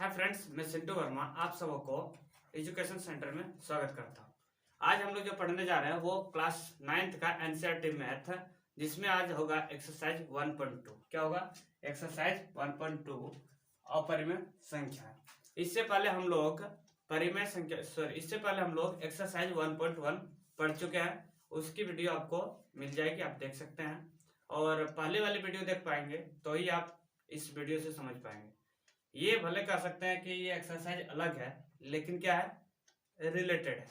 Hi friends, मैं सिंटू वर्मा आप सबों को एजुकेशन सेंटर में स्वागत करता हूँ। आज हम लोग जो पढ़ने जा रहे हैं वो क्लास 9th का एनसीईआरटी मैथ है, जिसमें आज होगा एक्सरसाइज 1.2। क्या होगा? एक्सरसाइज 1.2 अपरिमेय संख्या। इससे पहले हम लोग एक्सरसाइज 1.1 पढ़ चुके हैं। उसकी वीडियो आपको मिल जाएगी, आप देख सकते हैं। और पहले वाली वीडियो देख पाएंगे तो ही आप इस वीडियो से समझ पाएंगे। ये भले कह सकते हैं कि ये एक्सरसाइज अलग है, लेकिन क्या है, रिलेटेड है।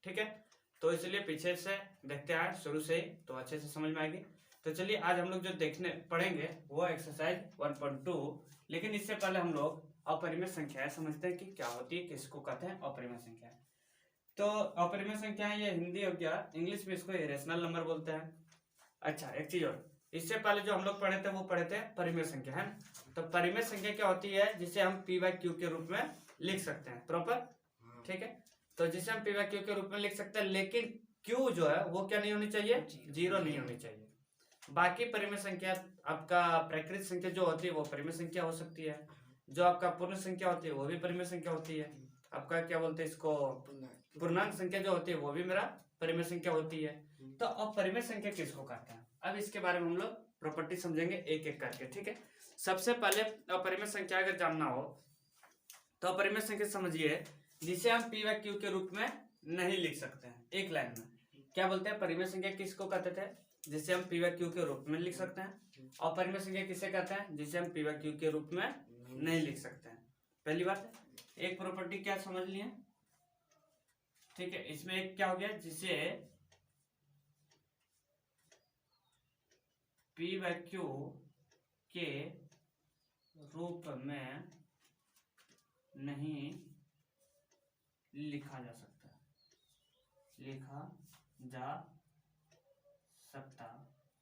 ठीक है, तो इसलिए पीछे से देखते हैं शुरू से ही, तो अच्छे से समझ में आएगी। तो चलिए आज हम लोग जो देखने पढ़ेंगे वो एक्सरसाइज 1.2। लेकिन इससे पहले हम लोग अपरिमेय संख्याएं समझते हैं कि क्या होती है, किसको कहते हैं अपरिमेय संख्या। तो अपरिमेय संख्या ये हिंदी हो गया, इंग्लिश में इसको इरेशनल नंबर बोलते हैं। अच्छा, एक चीज और, इससे पहले जो हम लोग पढ़े थे वो पढ़े थे परिमेय संख्या, है। तो परिमेय संख्या क्या होती है, जिसे हम p/q के रूप में लिख सकते हैं प्रॉपर। ठीक है, तो जिसे हम p/q के रूप में लिख सकते हैं, लेकिन q जो है वो क्या नहीं होनी चाहिए, 0 नहीं होनी चाहिए। बाकी परिमेय संख्या, आपका प्राकृत संख्या जो होती है वो परिमेय संख्या हो सकती है, जो आपका पूर्ण संख्या होती है वो भी परिमेय संख्या होती है, आपका क्या बोलते हैं इसको, पूर्णांक संख्या जो होती है वो भी मेरा परिमेय संख्या होती है। तो अपरिमेय संख्या किसको कहते हैं, अब इसके बारे में हम लोग प्रॉपर्टी समझेंगे एक एक करके। ठीक है, सबसे पहले अपरिमेय संख्या अगर जानना हो तो अपरिमेय संख्या समझिए जिसे हम p/q के रूप में नहीं लिख सकते हैं। एक लाइन में क्या बोलते हैं, परिमेय संख्या किसको कहते थे, जिसे हम p/q के रूप में लिख सकते हैं। अपरिमेय संख्या किसे कहते हैं, जिसे हम p/q के रूप में नहीं लिख सकते हैं। पहली बात, एक प्रॉपर्टी क्या समझ लिए। ठीक है, इसमें एक क्या हो गया, जिसे p/q के रूप में नहीं लिखा जा सकता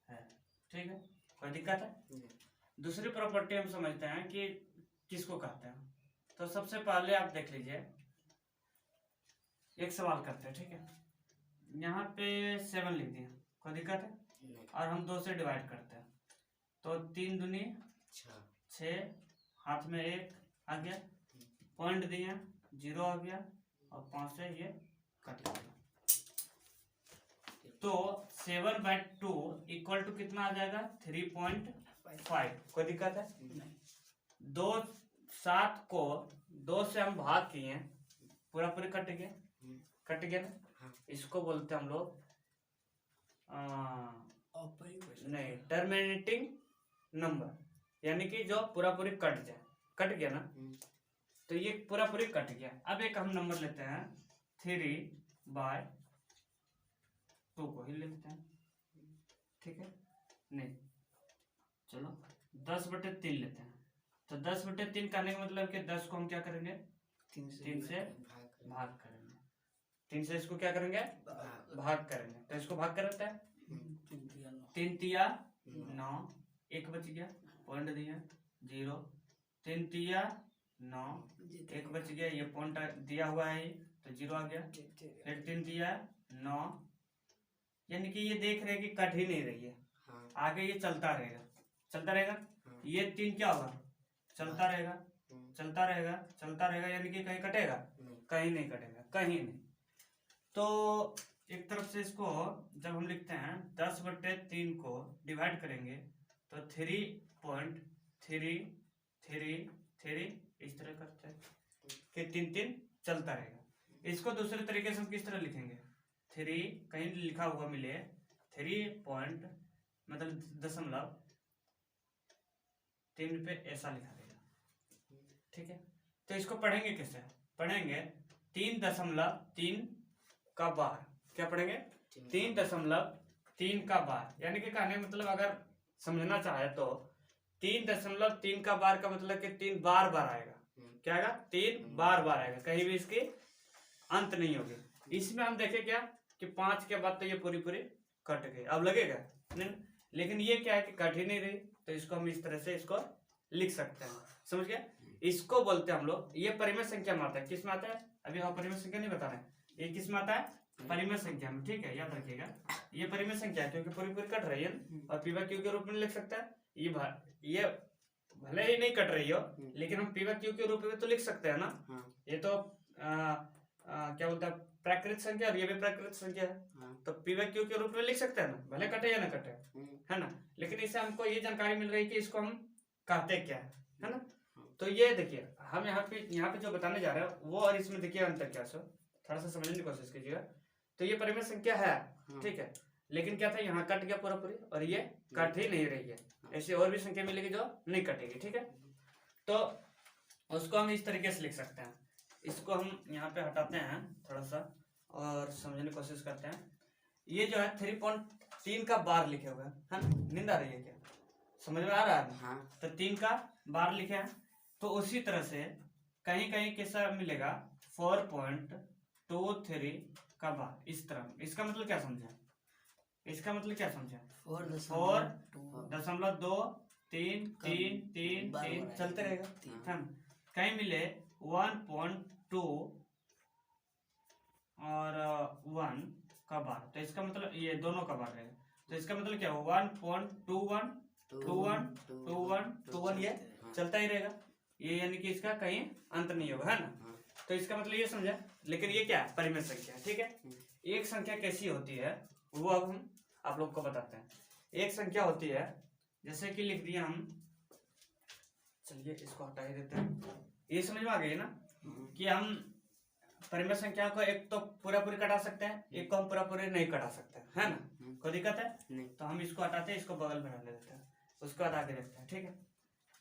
है। ठीक है, कोई दिक्कत है? दूसरी प्रॉपर्टी हम समझते हैं कि किसको कहते हैं। तो सबसे पहले आप देख लीजिए, एक सवाल करते हैं। ठीक है, यहाँ पे 7 लिख दिया, कोई दिक्कत है? और हम 2 से डिवाइड करते हैं, तो 3 दूनी 6, हाथ में 1 आ गया, पॉइंट दिए 0 आ गया, और 5 से ये कट गया। तो 7/2 इक्वल टू कितना आ जाएगा, 3.5। कोई दिक्कत है? 7 को 2 से हम भाग किए, पूरा कट गया ना। इसको बोलते हैं हम लोग नहीं, टर्मिनेटिंग नंबर, यानी कि जो पूरा कट गया ना, तो ये पूरा कट गया। अब एक हम नंबर लेते हैं 3/2 को ही लेते हैं। ठीक है, नहीं, चलो 10/3 लेते हैं। तो 10/3 करने का मतलब कि 10 को हम क्या करेंगे, 3 से भाग करेंगे। 3 से इसको क्या करेंगे, भाग करेंगे। तो इसको भाग कर देते हैं, 3 तिया 9, 1 बच गया, पॉइंट दिया 0, 3 तिया 9, 1 बच गया, ये पॉइंट दिया हुआ है तो 0 आ गया। फिर 3 तिया 9, यानी कि ये देख रहे हैं कि कट ही नहीं रही है। आगे ये चलता रहेगा। ये 3 क्या होगा, चलता रहेगा, यानी कि कहीं कटेगा, कहीं नहीं कटेगा, कहीं नहीं। तो एक तरफ से इसको जब हम लिखते हैं 10/3 को डिवाइड करेंगे तो 3.33 इस तरह करते हैं कि 3 चलता रहेगा। इसको दूसरे तरीके से हम किस तरह लिखेंगे, 3 कहीं लिखा हुआ मिले 3 मतलब 0.3 पे ऐसा लिखा देगा। ठीक है, तो इसको पढ़ेंगे कैसे, पढ़ेंगे 3.3 का बार। क्या पढ़ेंगे, 3.3 का बार, यानी कि कहने मतलब अगर समझना चाहे तो 3.3 का बार का मतलब कि 3 बार आएगा। क्या आएगा, 3 बार आएगा, कहीं भी इसकी अंत नहीं होगी। इसमें हम देखें क्या कि 5 के बाद तो ये पूरी कट गई, अब लगेगा नहीं, लेकिन ये क्या है कि कट ही नहीं रही, तो इसको हम इस तरह से इसको लिख सकते हैं। समझ गए? इसको बोलते हैं हम लोग, ये परिमेय संख्या में आता है। किस में आता है, अभी हम परिमेय संख्या नहीं बता रहे, ये किस में आता है, परिमेय संख्या में। ठीक है, याद रखिएगा, ये परिमेय संख्या है क्योंकि पूरी कट रही है और p/q के रूप में लिख सकता है। ये भले ही नहीं कट रही हो लेकिन हम पी व क्यू के रूप में तो लिख सकते हैं ना। ये तो क्या बोलता है प्राकृत संख्या और ये भी प्राकृत संख्या है, तो पी व क्यू के रूप में लिख सकते हैं ना, भले कटे या ना कटे, है ना। लेकिन इससे हमको ये जानकारी मिल रही है कि इसको हम कहते क्या है ना। तो ये देखिए हम यहाँ पे जो बताने जा रहे हैं वो और इसमें देखिए अंतर क्या सो, थोड़ा सा समझने की कोशिश कीजिएगा। तो ये परिमेय संख्या है, ठीक है, लेकिन क्या था यहाँ कट गया पूरा पूरी और ये कट ही नहीं रही है। ऐसी और भी संख्या मिलेगी जो नहीं कटेगी, ठीक है। तो उसको हम इस तरीके से लिख सकते हैं। इसको हम यहाँ पे हटाते हैं थोड़ा सा और समझने की कोशिश करते हैं। ये जो है 3.3 का बार लिखे हुए हैं, नींद आ रही है क्या, समझ में आ रहा है? हाँ। तो 3 का बार लिखे हैं, तो उसी तरह से कहीं कहीं कैसा मिलेगा 4.23 का बार इस तरह। इसका मतलब क्या समझा, इसका मतलब क्या समझा, 4.23333 चलते रहेगा, है ना। कहीं मिले 1.2 और 1 का बार, तो इसका मतलब ये दोनों का बार रहेगा। तो इसका मतलब क्या हो 1.21 ये चलता ही रहेगा, ये यानी कि इसका कहीं अंत नहीं होगा, है ना। तो इसका मतलब ये समझा। लेकिन ये क्या है परिमेय संख्या, ठीक है। एक संख्या कैसी होती है वो अब हम आप लोग को बताते हैं। एक संख्या होती है जैसे कि लिख दिया हम, चलिए इसको हटा ही देते हैं। ये समझ में आ गई ना कि हम परिमेय संख्या को एक तो पूरा पूरी कटा सकते हैं, एक को हम पूरा पूरी नहीं कटा सकते, है ना। कोई दिक्कत है नहीं। तो हम इसको हटाते हैं, इसको बगल में रख देते हैं, उसको हटा के देखते हैं, ठीक है।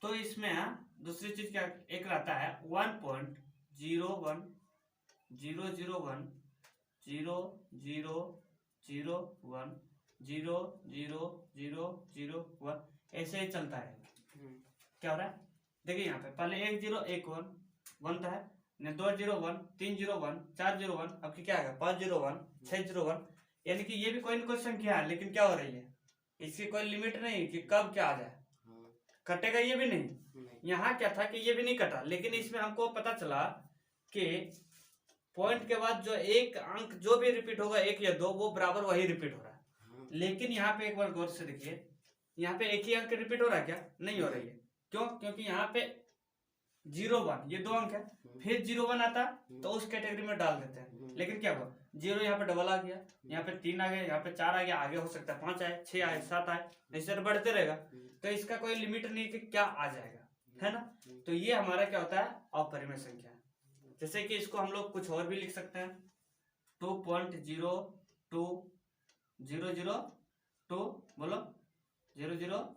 तो इसमें दूसरी चीज क्या एक रहता है 1.01000100001 ऐसे ही चलता है। क्या हो रहा है देखिए यहाँ पे पहले 1 0 1 1 बनता है, 2 0 1 3 0 1 4 0 1, अब क्या आएगा 5 0 1 6 0 1। यानी कि ये भी कोई ना कोई संख्या है, लेकिन क्या हो रही है इसकी कोई लिमिट नहीं कि कब क्या आ जाए, कटेगा ये भी नहीं। यहाँ क्या था कि ये भी नहीं कटा, लेकिन इसमें हमको पता चला कि पॉइंट के बाद जो एक अंक जो भी रिपीट होगा 1 या 2 वो बराबर वही रिपीट हो रहा है। लेकिन यहाँ पे एक बार गौर से देखिए, यहाँ पे एक ही अंक रिपीट हो रहा है क्या, नहीं हो रही है। क्यों, क्योंकि यहाँ पे 0 1 ये 2 अंक है, फिर 0 1 आता तो उस कैटेगरी में डाल देते हैं। लेकिन क्या हुआ 0 यहाँ पे डबल आ गया, यहाँ पे 3 आ गया, यहाँ पे 4 आ गया, आगे हो सकता है 5 आए 6 आए 7 आए, ऐसे बढ़ते रहेगा। तो इसका कोई लिमिट नहीं कि क्या आ जाएगा, है ना। तो ये हमारा क्या होता है अपरिमेय संख्या। जैसे कि इसको हम लोग कुछ और भी लिख सकते हैं 2.02002 बोलो 00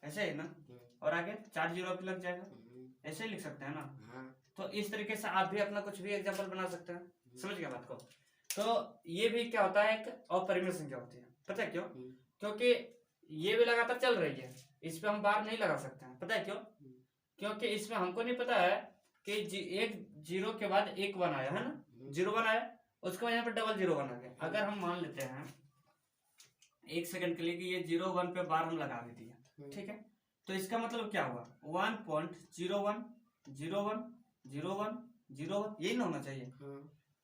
ऐसे ही ना, और आगे 4 0 भी लग जाएगा, ऐसे ही लिख सकते हैं ना। तो इस तरीके से आप भी अपना कुछ भी एग्जांपल बना सकते हैं, समझ गए बात को। तो ये भी क्या होता है एक अपरिमेय संख्या होती है। पता है क्यों, क्योंकि ये भी लगातार चल रही है, इस पे हम बार नहीं लगा सकते हैं। पता है क्यों, क्योंकि इसमें हमको नहीं पता है कि एक 0 के बाद एक 1 आया है ना, 0 1 आया, उसके बाद यहाँ पे डबल 0 1 आ गया। अगर हम मान लेते हैं 1 सेकंड के लिए कि ये 0 1 पे बार हम लगा भी दिए, ठीक है, तो इसका मतलब क्या हुआ 1.01010101 यही ना होना चाहिए।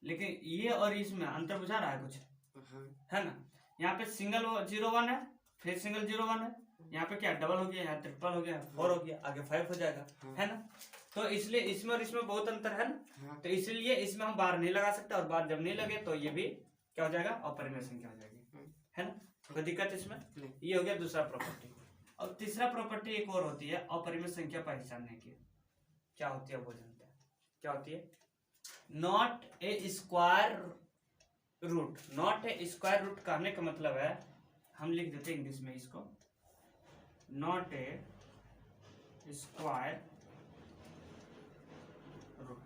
लेकिन ये और इसमें अंतर बुझा रहा है कुछ, है ना। यहाँ पे सिंगल 0 1 है, फिर सिंगल 0 1 है, यहाँ पे क्या डबल हो गया, यहाँ ट्रिपल हो गया, 4 हो गया, आगे 5 हो जाएगा, है ना। तो इसलिए इसमें और इसमें बहुत अंतर है ना। तो इसलिए इसमें हम बार नहीं लगा सकते, और बार जब नहीं लगे तो ये भी क्या हो जाएगा अपरिमेय संख्या हो जाएगी, है ना। कोई दिक्कत इसमें, ये हो गया दूसरा प्रॉपर्टी। और तीसरा प्रॉपर्टी एक और होती है अपरिमेय संख्या पहचानने की। क्या होती है वो जानते हैं, क्या होती है not a square root. Not a square root कहने का मतलब है, हम लिख देते हैं इंग्लिश में इसको, नॉट ए स्क्वायर रूट।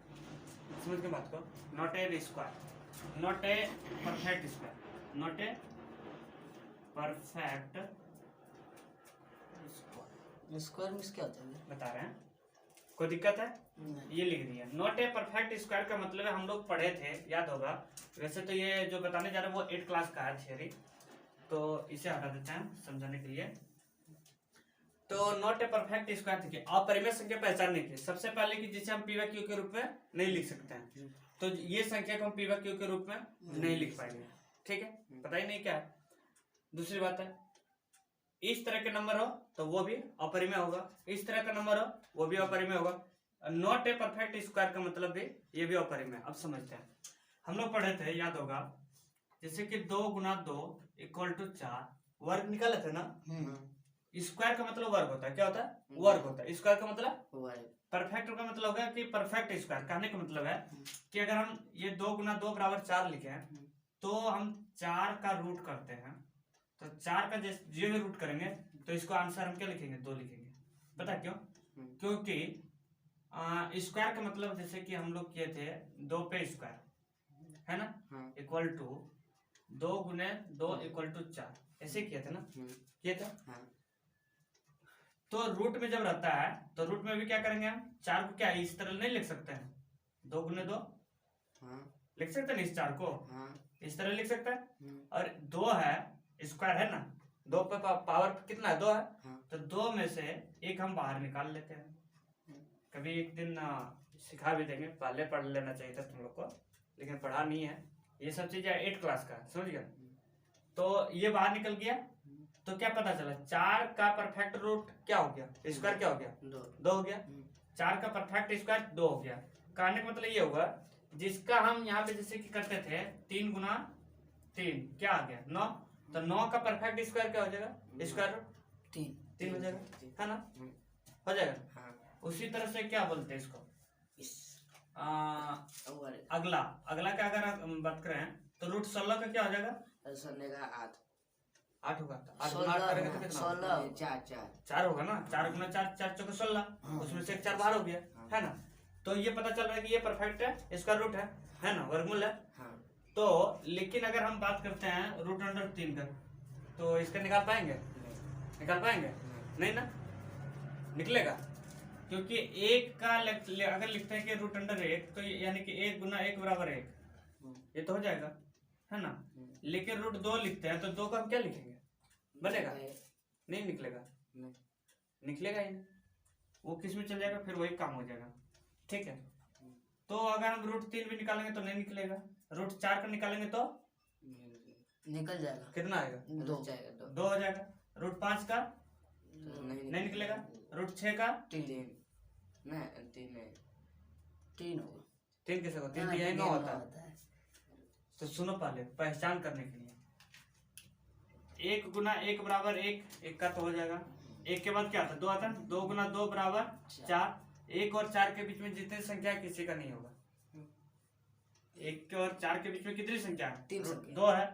समझ के बात को, not a square, not a perfect square, not a perfect square में क्या होता है बता रहे हैं, कोई दिक्कत है? ये लिख दिया नॉट ए परफेक्ट स्क्वायर का मतलब है, हम लोग पढ़े थे याद होगा। वैसे तो ये जो बताने जा रहे हैं वो 8 क्लास का है थियरी, तो इसे हटा देते हैं समझाने के लिए। तो नॉट ए परफेक्ट स्क्वायर देखिए अपरिमेय संख्या पहचानने के सबसे पहले कि जिसे हम पी व क्यू के रूप में नहीं लिख सकते हैं, तो ये संख्या को हम पी व क्यू के रूप में नहीं लिख पाएंगे, ठीक है, पता ही नहीं क्या है। दूसरी बात है इस तरह के नंबर हो तो वो भी अपरिमेय होगा, इस तरह का नंबर हो वो भी अपरिमेय होगा। नॉट ए परफेक्ट स्क्वायर का मतलब भी ये भी अपरिमेय। अब समझते हैं, हम लोग पढ़े थे, याद होगा, जैसे कि 2 गुना 2 इक्वल टू 4, वर्ग निकाले थे ना। स्क्वायर का मतलब वर्ग होता है, क्या होता है? वर्ग होता है। स्क्वायर का मतलब परफेक्ट का मतलब होगा कि परफेक्ट स्क्वायर। कहने का मतलब है कि अगर हम ये 2 गुना 2 बराबर 4 लिखे हैं तो हम 4 का रूट करते हैं, तो 4 का जो भी रूट करेंगे तो इसको आंसर हम क्या लिखेंगे? 2 लिखेंगे। पता क्यों? क्योंकि स्क्वायर का मतलब जैसे कि हम लोग किए थे 2 पे स्क्वायर, है ना, इक्वल टू 2 गुने 2 इक्वल टू 4, ऐसे किए थे ना, किए थे। तो रूट में जब रहता है तो रूट में भी क्या करेंगे हम? 4 को क्या इस तरह नहीं लिख सकते हैं? 2 गुने 2 लिख सकते हैं इस 4 को इस तरह लिख सकते हैं। और 2 है, स्क्वायर है ना, 2 पे पावर कितना है? 2 है। तो 2 में से एक हम बाहर निकाल लेते हैं। कभी एक दिन सिखा भी देंगे, पहले पढ़ लेना चाहिए था तुम लोग को, लेकिन पढ़ा नहीं है। ये सब चीजें 8 क्लास का, समझ गया। तो ये बाहर निकल गया तो क्या पता चला? 4 का परफेक्ट रूट क्या हो गया? स्क्वायर क्या हो गया? 2 हो गया। 4 का परफेक्ट स्क्वायर 2 हो गया। कहने का मतलब ये होगा, जिसका हम यहाँ पे जैसे कि करते थे 3 गुना 3 क्या आ गया? 9। तो 9 का परफेक्ट स्क्वायर क्या हो जाएगा? स्क्वायर रूट 3 हो जाएगा, है ना, हो जाएगा। उसी तरह से क्या बोलते हैं इसको? अगला का अगर हम बात करें तो रूट 16 का क्या हो जाएगा? 8 होगा। 8 गुना 8 करेंगे तो कितना? 16 4 होगा ना। 4 गुना 4 4 चौके 16, उसमें से एक 4 बाहर हो गया, है ना। तो ये पता चल रहा है कि ये परफेक्ट है, स्क्वायर रूट है ना, वर्गमूल है। तो लेकिन अगर हम बात करते हैं रूट अंडर 3 का, तो इसका निकाल पाएंगे? निकाल पाएंगे? नहीं ना, निकलेगा। क्योंकि एक का अगर लिखते हैं कि रूट अंडर 1, तो यानी कि 1 गुना 1 बराबर 1, ये तो हो जाएगा, है ना। लेकिन रूट 2 लिखते हैं तो 2 का हम क्या लिखेंगे? बनेगा? नहीं निकलेगा, निकलेगा ही नहीं। वो किस में चल जाएगा? फिर वही काम हो जाएगा, ठीक है। तो अगर हम रूट 3 भी निकालेंगे तो नहीं निकलेगा। रूट 4 का निकालेंगे तो निकल जाएगा। कितना आएगा? 2 हो जाएगा। रूट 5 का नहीं निकलेगा। रूट 6 का 3 होगा। 3 कैसे होगा? 3 यही 9 होता है। तो सुनो, पहले पहचान करने के लिए 1 गुना 1 बराबर 1, 1 का तो हो जाएगा। 1 के बाद क्या आता है? 2 आता है। 2 गुना 2 बराबर 4। 1 और 4 के बीच में जितनी संख्या है किसी का नहीं होगा। 1 और 4 के बीच में कितनी संख्या है? 2 है,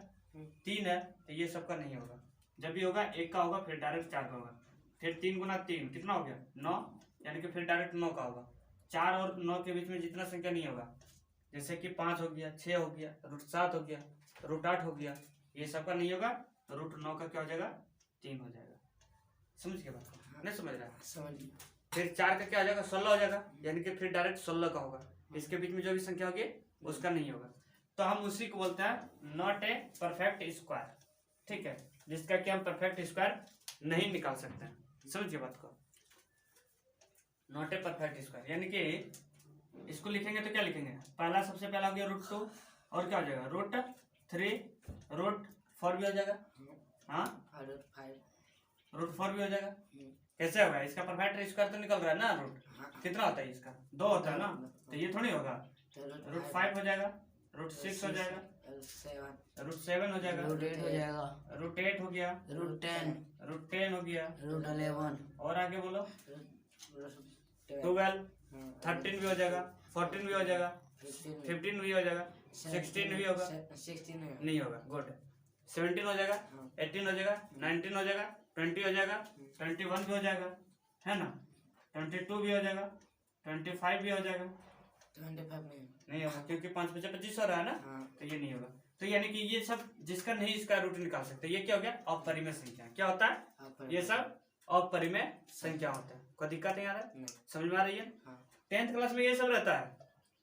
3 है, तो ये सबका नहीं होगा। जब भी होगा 1 का होगा, फिर डायरेक्ट 4 का होगा। फिर 3 गुना 3 कितना हो गया? 9, यानी कि फिर डायरेक्ट 9 का होगा। 4 और 9 के बीच में जितना संख्या नहीं होगा, जैसे कि 5 हो गया, 6 हो गया, रूट 7 हो गया, रूट 8 हो गया, ये सबका नहीं होगा। तो रूट 9 का क्या हो जाएगा? 3 हो जाएगा। समझ गए बात को? नहीं समझ रहा? समझ। फिर 4 का क्या हो जाएगा? 16 हो जाएगा, यानी कि फिर डायरेक्ट 16 का होगा। इसके बीच में जो भी संख्या होगी उसका नहीं होगा। तो हम उसी को बोलते हैं नॉट ए परफेक्ट स्क्वायर, ठीक है, जिसका कि हम परफेक्ट स्क्वायर नहीं निकाल सकते हैं। समझिए बात को, नॉट ए परफेक्ट स्क्वायर, यानी कि इसको लिखेंगे तो क्या लिखेंगे? पहला सबसे पहला हो गया रूट 2, और क्या हो जाएगा? रूट 3, रूट 4 भी हो जाएगा, हाँ, रूट 4 भी हो जाएगा। कैसे होगा? इसका परफेक्ट स्क्वायर तो निकल रहा है ना। रूट कितना होता है इसका? 2 होता है ना, तो ये थोड़ी होगा। रूट 5 हो जाएगा, रूट 6 हो जाएगा, रूट 7 हो जाएगा, रूट 8 हो जाएगा, रूट 8 हो गया, रूट 10 हो गया, रूट 11 और आगे बोलो 12, 13 भी हो जाएगा, 14 भी हो जाएगा, 15 भी हो जाएगा, 16 भी होगा, 16 नहीं होगा, गुड, 17 हो जाएगा, 18 हो जाएगा, 19 हो जाएगा, 20 हो जाएगा, 21 भी हो जाएगा, है ना, 22 भी हो जाएगा, 25 भी हो जाएगा, 25 नहीं होगा, क्योंकि 5 बचे 25 हो रहा है ना, तो ये नहीं होगा। तो यानी कि ये सब जिसका नहीं स्क्वायर रूट निकाल सकते, ये क्या हो गया? अपरिमेय संख्या। क्या होता है? ये सब अपरिमेय संख्या होता है। कोई दिक्कत नहीं आ रहा है? समझ में आ रही है? 10th क्लास में ये सब रहता है।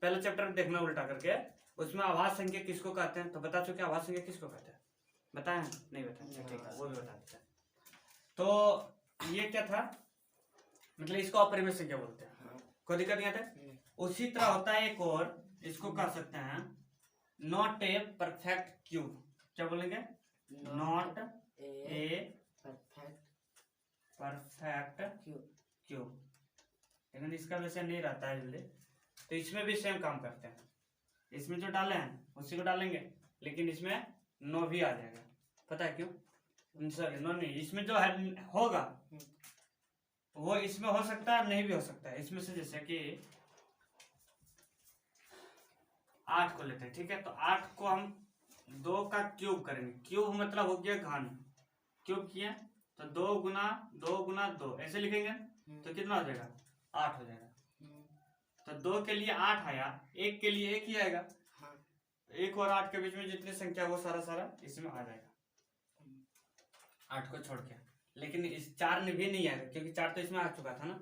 पहला चैप्टर देखना उल्टा करके, उसमें आवाज संख्या किसको कहते हैं, तो बता चुके आवाज संख्या किसको कहते हैं? बताया? नहीं बताया, ठीक है, वो भी बता देते हैं। तो ये क्या था, मतलब इसको अपरिमेय संख्या बोलते हैं। कोई दिक्कत नहीं आता है? उसी तरह होता है एक और, इसको कह सकते हैं नॉट ए परफेक्ट क्यूब। क्या बोलेंगे? Not a perfect cube. Cube, लेकिन इसका वैसे नहीं रहता है जल्दी। तो इसमें भी सेम काम करते हैं, इसमें जो डाले हैं उसी को डालेंगे, लेकिन इसमें नो भी आ जाएगा। पता है क्यों? सॉरी नो नहीं, इसमें जो है होगा वो इसमें हो सकता है, नहीं भी हो सकता है। इसमें से जैसे कि 8 को लेते हैं, ठीक है। तो 8 को हम 2 का क्यूब करेंगे। क्यूब मतलब हो गया घन, क्यूब किए तो 2 गुना 2 गुना 2 ऐसे लिखेंगे तो कितना हो जाएगा? 8 हो जाएगा। तो 2 के लिए 8 आया, 1 के लिए 1 ही आएगा। 1 और 8 के बीच में जितनी संख्या वो सारा इसमें आ जाएगा, 8 को छोड़ के। लेकिन इस 4 में भी नहीं आएगा, क्योंकि 4 तो इसमें आ चुका था ना,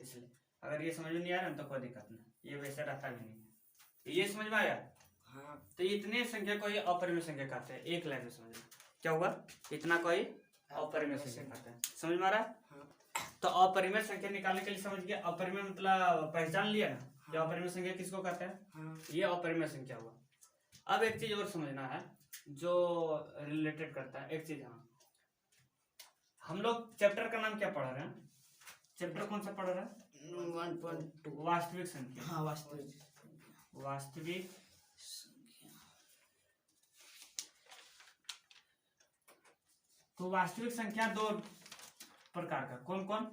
इसलिए अगर ये समझ में नहीं आ रहा तो कोई दिक्कत नहीं, ये वैसे रहता भी नहीं है। ये समझ में आया? हाँ। तो इतने संख्या को ही अपरिमेय संख्या कहते हैं। एक लाइन में समझ में क्या हुआ? इतना को ही अपरिमेय संख्या कहते हैं। समझ में आ रहा है? तो अपरिमेय संख्या निकालने के लिए समझ गया, अपरिमेय मतलब पहचान लिया ना कि अपरिमेय संख्या किसको कहते हैं? ये अपरिमेय संख्या हुआ। अब एक चीज और समझना है जो रिलेटेड करता है, एक चीज। हाँ, हम लोग चैप्टर का नाम क्या पढ़ रहे हैं? चैप्टर कौन सा पढ़ रहे हैं? 1.2 वास्तविक संख्या। हाँ वास्तविक वास्तविक तो वास्तविक संख्या 2 प्रकार का, कौन कौन?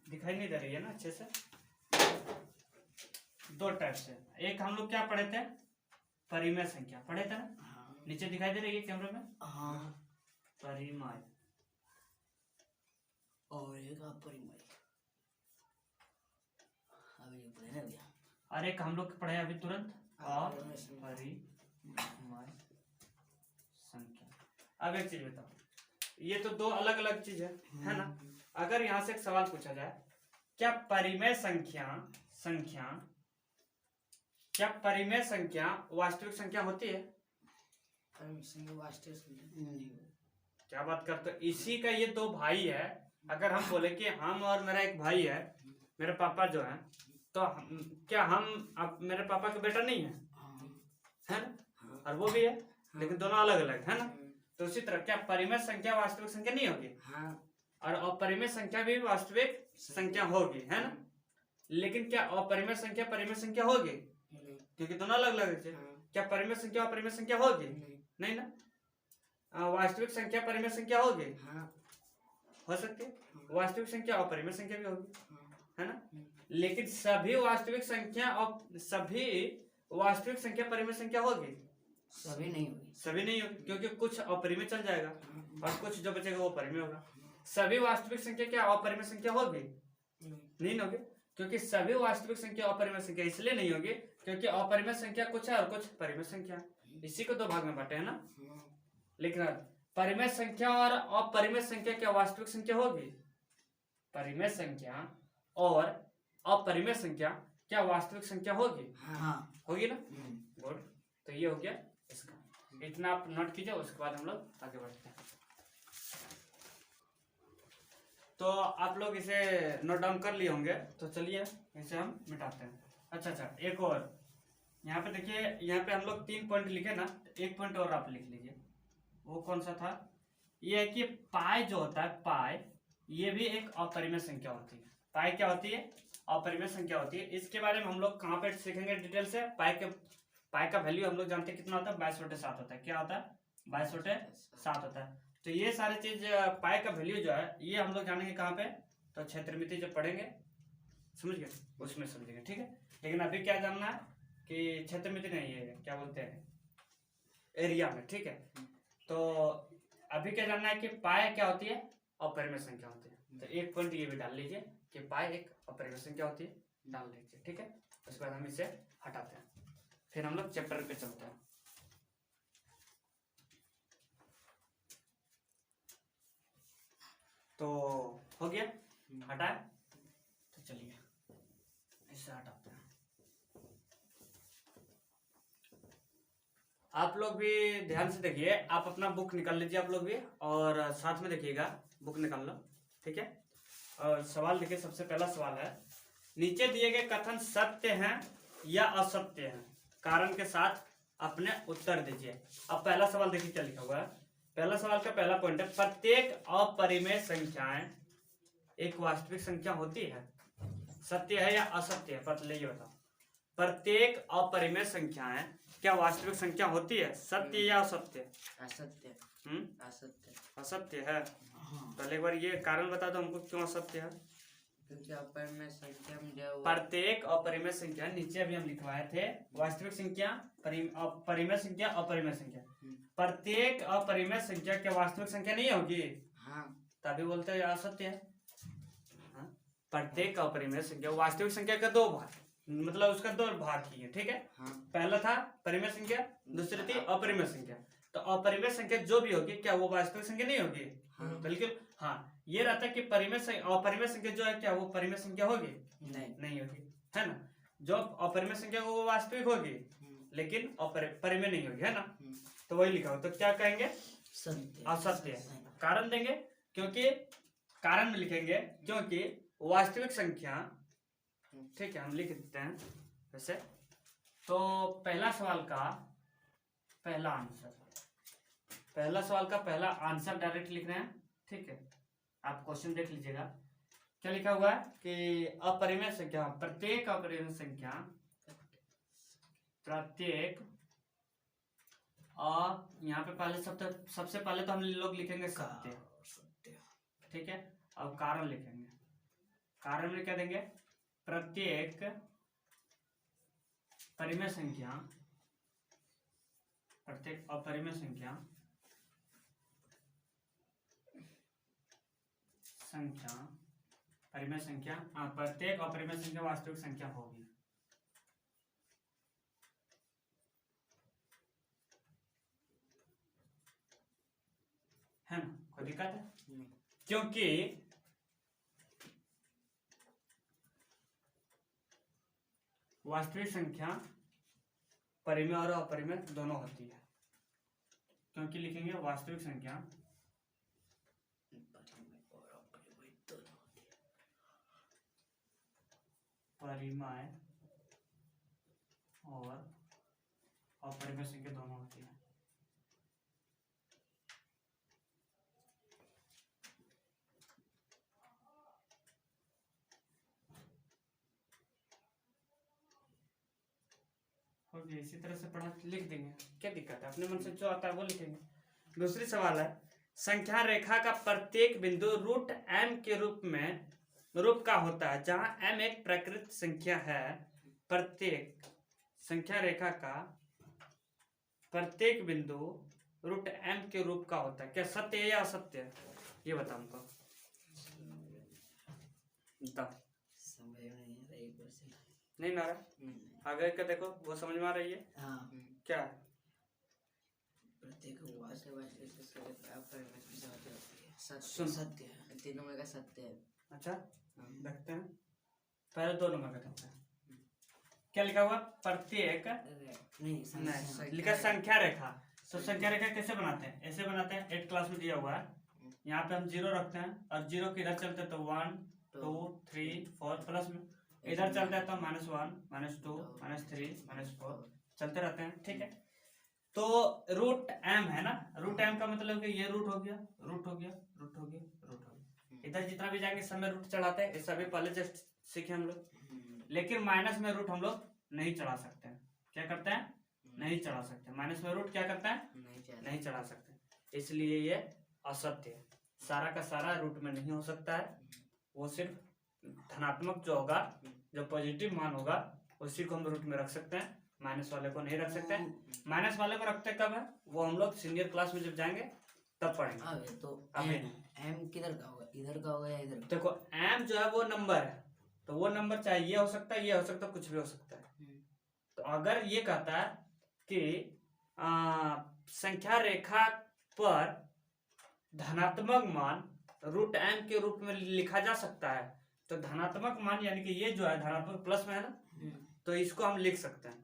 दिखाई नहीं दे रही है ना अच्छे से? 2 टाइप से। एक हम लोग क्या पढ़े थे? परिमेय संख्या पढ़े थे ना? हाँ। नीचे दिखाई दे रही है कैमरे में? हाँ। परिमेय और एक अपरिमेय। अभी ये पढ़े ना भैया। और एक हम लोग पढ़े अभी तुरंत अपरिमेय अपरिमेय संख्या। अब एक चीज बताओ, ये तो 2 अलग अलग चीज है ना? अगर यहाँ से एक सवाल पूछा जाए, क्या परिमेय संख्या वास्तविक संख्या होती है? वास्तविक संख्या नहीं। क्या बात करते हो? इसी का ये 2 भाई है। अगर हम बोले कि हम और मेरा एक भाई है, मेरे पापा जो है, तो क्या हम अब मेरे पापा का बेटा नहीं है? है ना? और वो भी है, लेकिन दोनों अलग अलग है ना? तो उसी तरह क्या परिमेय संख्या वास्तविक संख्या नहीं होगी? और अपरिमेय संख्या भी वास्तविक संख्या होगी, है ना? लेकिन क्या अपरिमेय संख्या परिमेय संख्या होगी? क्योंकि दोनों अलग अलग है। क्या परिमेय संख्या अपरिमेय संख्या होगी? नहीं ना। वास्तविक संख्या परिमेय संख्या होगी? हो सकती है। वास्तविक संख्या अपरिमेय संख्या भी होगी, है ना? लेकिन सभी वास्तविक संख्या परिमेय संख्या होगी? सभी नहीं होगी। सभी नहीं होगी, क्योंकि कुछ अपरिमेय चल जाएगा और कुछ जो बचेगा वो परिमेय होगा। सभी वास्तविक संख्या क्या अपरिमेय संख्या होगी? नहीं होगी, क्योंकि सभी वास्तविक संख्या अपरिमेय संख्या इसलिए नहीं होगी क्योंकि अपरिमेय संख्या कुछ है और कुछ परिमेय संख्या है। इसी को 2 भाग में बांटे है ना? लेकिन परिमेय संख्या और अपरिमेय संख्या क्या वास्तविक संख्या होगी? परिमेय संख्या और अपरिमेय संख्या क्या वास्तविक संख्या होगी? हाँ। होगी ना? गुड। तो ये हो गया इसका, इतना आप नोट कीजिए, उसके बाद हम लोग आगे बढ़ते हैं। तो आप लोग इसे नोट डाउन कर लिए होंगे, तो चलिए इसे हम मिटाते हैं। अच्छा, एक और यहाँ पे देखिए, यहाँ पे हम लोग 3 पॉइंट लिखे ना, एक पॉइंट और आप लिख लीजिए। वो कौन सा था? ये है कि पाई जो होता है, पाई ये भी एक अपरिमेय संख्या होती है। पाई क्या होती है? अपरिमेय संख्या होती है। इसके बारे में हम लोग कहाँ पे सीखेंगे डिटेल से? पाई का वैल्यू हम लोग जानते हैं कितना होता है? 22/7 होता है। क्या होता है? 22/7 होता है। तो ये सारी चीज पाई का वैल्यू जो है ये हम लोग जानेंगे कहाँ पे? तो क्षेत्रमिति जब पढ़ेंगे, समझ गए, उसमें समझेंगे, ठीक है। लेकिन अभी क्या जानना है कि क्षेत्रमिति नहीं है, क्या बोलते हैं, एरिया में, ठीक है। तो अभी क्या जानना है कि पाई क्या होती है? अपरिमेय संख्या होती है। तो एक पॉइंट ये भी डाल लीजिए कि पाई एक अपरिमेय संख्या होती है, डाल लीजिए, ठीक है। उसके बाद हम इसे हटाते हैं, फिर हम लोग चैप्टर पे चलते हैं। तो हो गया, हटाए, तो चलिए इसे हटाते हैं। आप लोग भी ध्यान से देखिए, आप अपना बुक निकाल लीजिए आप लोग भी, और साथ में देखिएगा, बुक निकाल लो, ठीक है। और सवाल देखिए, सबसे पहला सवाल है, नीचे दिए गए कथन सत्य हैं या असत्य हैं? कारण के साथ अपने उत्तर दीजिए। अब पहला सवाल देखिए क्या लिखा हुआ है। पहला सवाल का पहला पॉइंट है, प्रत्येक अपरिमेय संख्याएं एक वास्तविक संख्या होती है? सत्य है या असत्य है? पहले ये बताओ। प्रत्येक अपरिमेय संख्याएं क्या वास्तविक संख्या होती है? सत्य या असत्य? असत्य। असत्य। असत्य है। हाँ, पहले एक बार ये कारण बता दो हमको क्यों असत्य है। क्योंकि अपरिमेय संख्या में जो प्रत्येक अपरिमेय संख्या, नीचे अभी हम लिखवाए थे वास्तविक संख्या, परिमेय संख्या, अपरिमेय संख्या। प्रत्येक अपरिमेय संख्या क्या वास्तविक संख्या नहीं होगी? हाँ, तभी बोलते हैं असत्य है। हाँ? प्रत्येक अपरिमेय संख्या, वास्तविक संख्या का दो भाग, मतलब उसका दो भाग ही है, ठीक है। हाँ, पहला था परिमेय संख्या, दूसरी थी अपरिमेय संख्या। तो अपरिमेय संख्या जो भी होगी क्या वो वास्तविक संख्या नहीं होगी? हाँ। बिल्कुल हाँ। ये रहता है कि अपरिमेय संख्या जो है क्या वो परिमेय संख्या होगी? नहीं होगी, है ना। जो अपरिमेय संख्या हो वो वास्तविक होगी, लेकिन परिमेय नहीं होगी, है ना। तो वही लिखा हो, तो क्या कहेंगे? सत्य। असत्य। कारण देंगे, क्योंकि कारण में लिखेंगे क्योंकि वास्तविक संख्या, ठीक है हम लिख देते हैं वैसे। तो पहला सवाल का पहला आंसर डायरेक्ट लिख रहे हैं, ठीक है। आप क्वेश्चन देख लीजिएगा क्या लिखा हुआ है कि अपरिमेय संख्या, प्रत्येक अपरिमेय संख्या, प्रत्येक यहाँ पे पहले सबसे पहले तो हम लोग लिखेंगे सत्य, ठीक है। अब कारण लिखेंगे, कारण में क्या देंगे? प्रत्येक परिमेय संख्या, प्रत्येक अपरिमेय संख्या परिमेय संख्या, प्रत्येक अपरिमेय संख्या वास्तविक संख्या होगी। है ना, कोई दिक्कत है? क्योंकि वास्तविक संख्या परिमेय और अपरिमेय दोनों होती है। क्योंकि लिखेंगे वास्तविक संख्या परिमेय और अपरिमेय संख्या दोनों होती है। ओके, इसी तरह से पढ़ा लिख देंगे, क्या दिक्कत है? अपने मन से जो आता है वो लिखेंगे। दूसरी सवाल है, संख्या रेखा का प्रत्येक बिंदु रूट m के रूप का होता है, जहां m एक प्रकृत संख्या है। प्रत्येक संख्या रेखा का प्रत्येक बिंदु रूट m के रूप का होता है, क्या सत्य है या असत्य है? ये बता हमको। नहीं ना रहा, आगे का देखो वो समझ में आ रही है। हाँ, क्या? प्रत्येक सुन। सत्य है, 3 नंबर का सत्य है। अच्छा, देखते हैं पहले 2 नंबर का देखते हैं क्या लिखा हुआ। प्रत्येक नहीं लिखा संख्या रेखा। तो संख्या रेखा कैसे बनाते हैं? ऐसे बनाते हैं, 8 क्लास में दिया हुआ है। यहाँ पे हम 0 रखते हैं और 0 किधर चलते हैं तो 1 2 3 4 प्लस में, इधर चलता है तो -1 -2 -3 -4 चलते रहते हैं, ठीक है। तो रूट m है ना, रूट m का मतलब कि ये रूट हो गया, रूट हो गया, रूट हो गया, रूट हो गया। इधर जितना भी जाएंगे सब में रूट चढ़ाते हैं, ये सभी पहले जस्ट सीखे हम लोग। लेकिन माइनस में रूट हम लोग नहीं चढ़ा सकते हैं। क्या करते हैं? नहीं चढ़ा सकते। माइनस में रूट क्या करता है? नहीं चढ़ा सकते। इसलिए ये असत्य है। सारा का सारा रूट में नहीं हो सकता है, वो सिर्फ धनात्मक जो होगा, जो पॉजिटिव मान होगा उसी को हम रूट में रख सकते हैं, माइनस वाले को नहीं रख सकते हैं। माइनस वाले को रखते कब है? वो हम लोग सीनियर क्लास में जब जाएंगे तब पढ़ेंगे। तो अभी m किधर का होगा, इधर का होगा या इधर का? देखो m जो है वो नंबर है, तो वो नंबर चाहे ये हो सकता है, ये हो सकता है, कुछ भी हो सकता है। तो अगर ये कहता है कि संख्या रेखा पर धनात्मक मान रूट m के रूप में लिखा जा सकता है, तो धनात्मक मान यानी कि ये जो है धनात्मक प्लस में है ना, तो इसको हम लिख सकते हैं।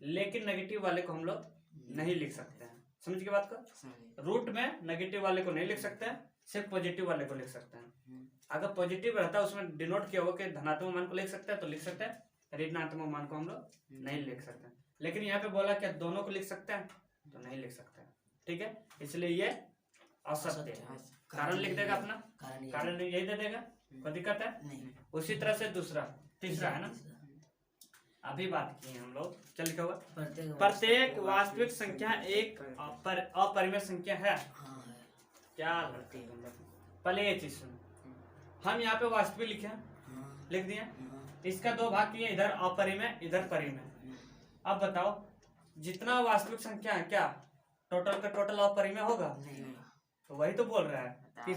लेकिन नेगेटिव वाले को हम लोग नहीं लिख सकते हैं। समझ के बात को? रूट में नेगेटिव वाले को नहीं लिख सकते हैं, सिर्फ पॉजिटिव वाले को लिख सकते हैं। अगर पॉजिटिव रहता है उसमें डिनोट किया होगा कि धनात्मक मान को लिख सकते हैं तो लिख सकते हैं, ऋणात्मक मान को हम लोग नहीं लिख सकते। लेकिन यहाँ पे बोला क्या दोनों को लिख सकते हैं, तो नहीं लिख सकते, ठीक है। इसलिए ये असत्य है। कारण लिख देगा अपना, कारण यही दे देगा कोई दिक्कत है? नहीं। उसी तरह से दूसरा तीसरा है ना, अभी बात की हम लोग, चल लिखा हुआ प्रत्येक वास्तविक संख्या एक अपरिमेय संख्या है। हाँ है। क्या लड़ते हैं तुम लोग? पहले ये चीज सुनो, हम यहाँ पे वास्तविक लिखे हैं, हाँ। लिख दिए, हाँ। इसका दो भाग किए, इधर अपरिमेय इधर परिमेय। अब बताओ जितना वास्तविक संख्या है क्या टोटल का टोटल अपरिमेय होगा? नहीं होगा। तो वही तो बोल रहा है कि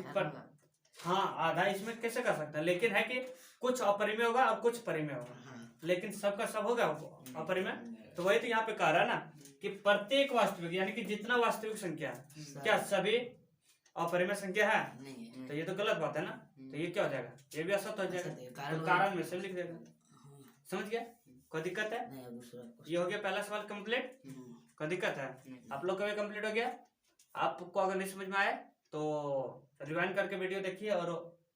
हाँ आधा इसमें कैसे कर सकते हैं, लेकिन है कि कुछ अपरिमेय होगा और कुछ परिमेय होगा, लेकिन सबका सब होगा अपरिमेय। तो वही तो यहाँ पे कह रहा है ना कि प्रत्येक वास्तविक यानी कि जितना वास्तविक संख्या क्या सभी अपरिमेय संख्या है? नहीं। तो ये तो गलत बात है ना, तो ये क्या हो जाएगा? ये भी असत्य हो जाएगा, तो कारण में से लिख देगा। समझ गया? कोई दिक्कत है? ये हो गया पहला सवाल कंप्लीट। कोई दिक्कत है? आप लोग का भी कंप्लीट हो गया। आपको अगर नहीं समझ में आए तो रिवाइंड करके वीडियो देखिए और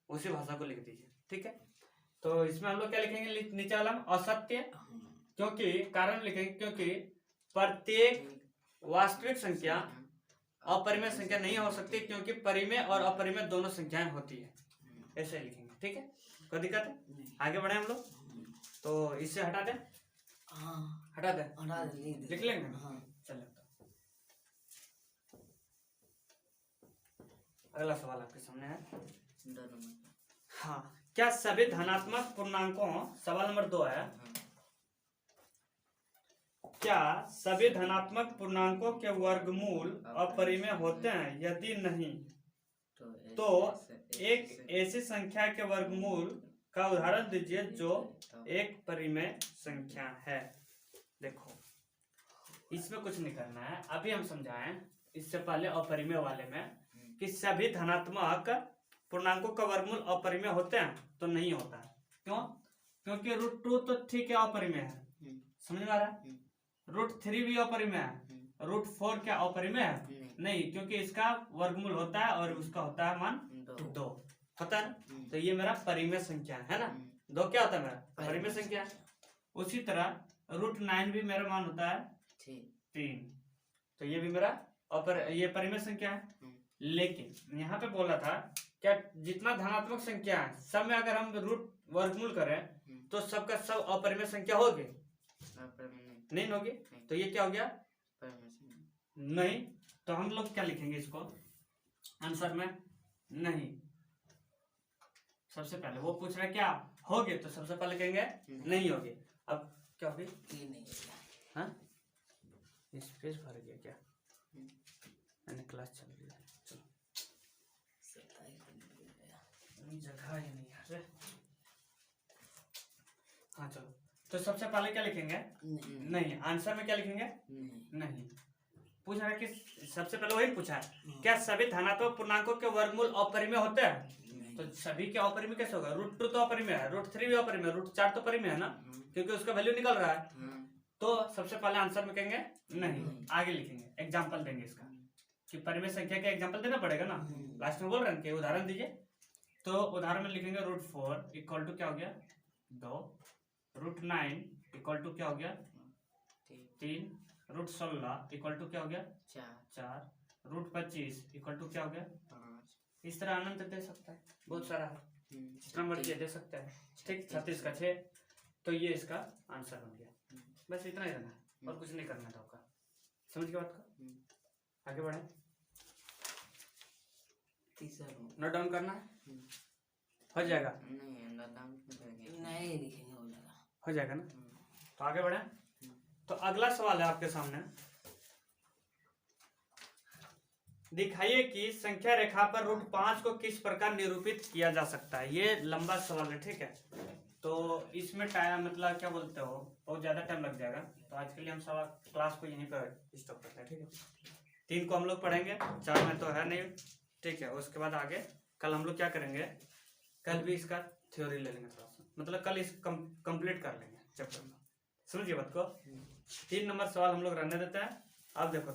उसी भाषा को लिख दीजिए, ठीक है? तो इसमें हम लोग क्या लिखेंगे नीचे वाला में? असत्य, क्योंकि कारण लिखेंगे क्योंकि प्रत्येक वास्तविक संख्या अपरिमेय संख्या नहीं हो सकती, क्योंकि परिमेय और अपरिमेय दोनों संख्याएं होती है, ऐसे लिखेंगे, ठीक है? कोई दिक्कत है? आगे बढ़े हम लोग, तो इससे हटा दे, हटा दे, लिख लेंगे। चलो अगला सवाल आपके सामने है। हाँ, क्या सभी धनात्मक पूर्णांकों, सवाल नंबर 2 है, क्या सभी धनात्मक पूर्णांकों के वर्गमूल अपरिमेय होते हैं? यदि नहीं तो एक ऐसी संख्या के वर्गमूल का उदाहरण दीजिए जो एक परिमेय संख्या है। देखो इसमें कुछ नहीं करना है, अभी हम समझाएं इससे पहले अपरिमेय वाले में कि सभी धनात्मक पूर्णांकों का वर्गमूल अपरिमेय होते हैं, तो नहीं होता है। क्यों? क्योंकि √2 तो ठीक है अपरिमेय है, समझ में आ रहा है? √3 भी अपरिमेय है, √4 क्या अपरिमेय है? नहीं, क्योंकि इसका वर्गमूल होता है और उसका होता है मान 2 होता है ना, तो ये मेरा परिमेय संख्या है ना। 2 क्या होता है मेरा? परिमेय संख्या। उसी तरह √9 भी मेरा मान होता है 3, तो ये भी मेरा ये परिमेय संख्या है। लेकिन यहाँ पे बोला था क्या जितना धनात्मक संख्या है सब में अगर हम रूट वर्गमूल करें तो सबका सब अपरिमेय संख्या होगी? नहीं होगी, तो ये क्या हो गया? नहीं। तो हम लोग क्या लिखेंगे इसको आंसर में? नहीं। सबसे पहले वो पूछ रहा है क्या होगे, तो सबसे पहले कहेंगे नहीं होगी। अब क्या होगी? हाँ, स्पेस भर गया क्या? मैंने क्लास चल रही है, चलो जगह ही नहीं है। हाँ चलो, तो सबसे पहले क्या लिखेंगे? नहीं। आंसर में क्या लिखेंगे? नहीं। पूछ रहा है कि सबसे पहले वही पूछा है क्या सभी धनात्मक पूर्णांकों के वर्गमूल अपरिमेय होते हैं? तो सभी के अपरिमेय कैसे होगा? √2 तो अपरिमेय है, √3 भी अपरिमेय, √4 तो परिमेय है ना, क्योंकि उसका वैल्यू निकल रहा है। तो सबसे पहले आंसर में कहेंगे नहीं। आगे लिखेंगे, एग्जाम्पल देंगे इसका कि परिमेय संख्या का एग्जाम्पल देना पड़ेगा ना। लास्ट में बोल रहे हैं उदाहरण दीजिए, तो उदाहरण में लिखेंगे √4 इक्वल टू क्या हो गया? 2, √9 इक्वल टू क्या हो गया? 3, √16 इक्वल टू क्या हो गया? 4, √25 इक्वल टू क्या हो गया? 5। इस तरह अनंत दे सकता है, बहुत सारा है, जितना मर्जी दे सकता है, ठीक। 36 का 6, तो ये इसका आंसर बन गया। बस इतना ही रहना है और कुछ नहीं करना था आपका। समझ गया बात का? आगे बढ़े, नोट डाउन करना है, हो जाएगा? नहीं लिखेंगे, हो जाएगा ना। तो आगे बढ़े, तो अगला सवाल है आपके सामने, दिखाइए कि संख्या रेखा पर √5 को किस प्रकार निरूपित किया जा सकता है। ये लंबा सवाल है, ठीक है, तो इसमें टाइम मतलब क्या बोलते हो बहुत ज्यादा टाइम लग जाएगा, तो आज के लिए हम सवाल क्लास को यहीं पर स्टॉप करते हैं, ठीक है। 3 को हम लोग पढ़ेंगे, 4 में तो है नहीं, ठीक है। उसके बाद आगे कल हम लोग क्या करेंगे, कल भी इसका थ्योरी ले लेंगे थोड़ा सा, मतलब कल इस कंप्लीट कर लेंगे चैप्टर में। समझिए बात को। 3 नंबर सवाल हम लोग रहने देते हैं। अब देखो